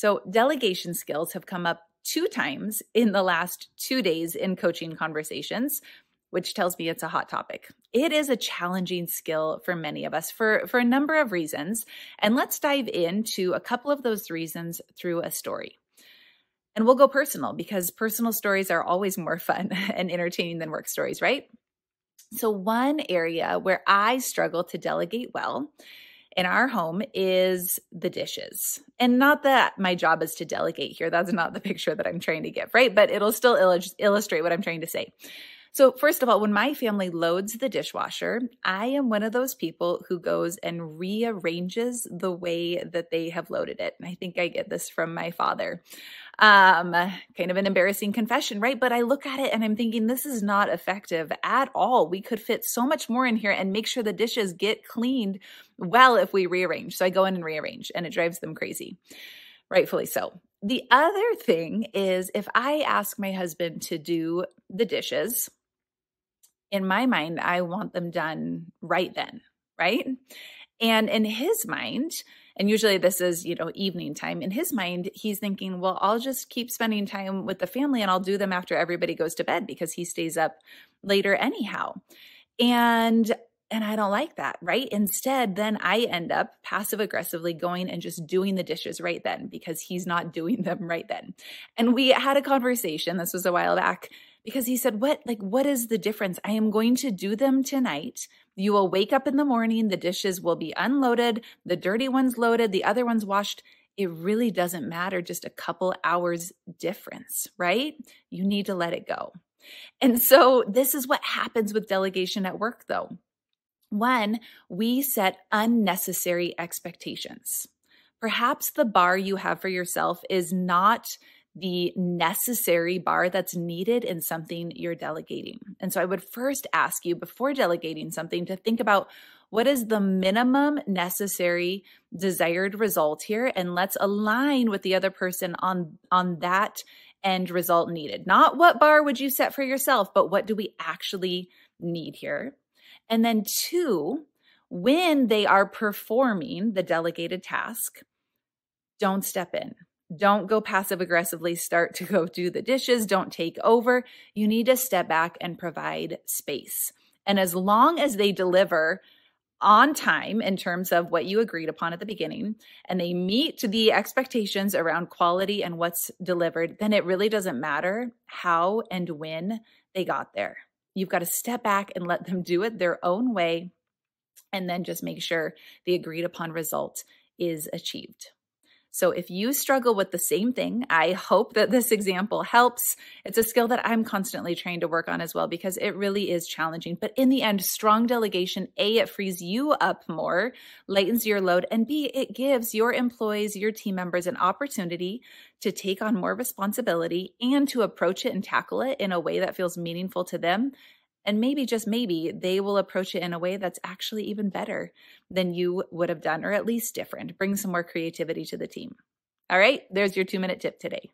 So delegation skills have come up 2 times in the last 2 days in coaching conversations, which tells me it's a hot topic. It is a challenging skill for many of us for a number of reasons. And let's dive into a couple of those reasons through a story. And we'll go personal because personal stories are always more fun and entertaining than work stories, right? So one area where I struggle to delegate well in our home is the dishes. And not that my job is to delegate here. That's not the picture that I'm trying to give, right? But it'll still illustrate what I'm trying to say. So first of all, when my family loads the dishwasher, I am one of those people who goes and rearranges the way that they have loaded it. And I think I get this from my father. Kind of an embarrassing confession, right? But I look at it and I'm thinking, this is not effective at all. We could fit so much more in here and make sure the dishes get cleaned well if we rearrange. So I go in and rearrange and it drives them crazy. Rightfully so. The other thing is if I ask my husband to do the dishes, in my mind, I want them done right then, right? And in his mind, and usually this is, evening time, in his mind, he's thinking, well, I'll just keep spending time with the family and I'll do them after everybody goes to bed because he stays up later anyhow. And I don't like that, right? Instead, then I end up passive aggressively going and just doing the dishes right then because he's not doing them right then. And we had a conversation, this was a while back, because he said, what is the difference? I am going to do them tonight. You will wake up in the morning, the dishes will be unloaded, the dirty ones loaded, the other ones washed. It really doesn't matter, just a couple hours difference, right? You need to let it go. And so this is what happens with delegation at work though. One, we set unnecessary expectations. Perhaps the bar you have for yourself is not the necessary bar that's needed in something you're delegating. And so I would first ask you before delegating something to think about what is the minimum necessary desired result here, and let's align with the other person on that end result needed. Not what bar would you set for yourself, but what do we actually need here? And then 2, when they are performing the delegated task, don't step in. Don't go passive aggressively, start to go do the dishes. Don't take over. You need to step back and provide space. And as long as they deliver on time in terms of what you agreed upon at the beginning, and they meet the expectations around quality and what's delivered, then it really doesn't matter how and when they got there. You've got to step back and let them do it their own way, and then just make sure the agreed upon result is achieved. So if you struggle with the same thing, I hope that this example helps. It's a skill that I'm constantly trying to work on as well because it really is challenging. But in the end, strong delegation, A, it frees you up more, lightens your load, and B, it gives your employees, your team members an opportunity to take on more responsibility and to approach it and tackle it in a way that feels meaningful to them. And maybe, just maybe, they will approach it in a way that's actually even better than you would have done, or at least different. Bring some more creativity to the team. All right, there's your 2-minute tip today.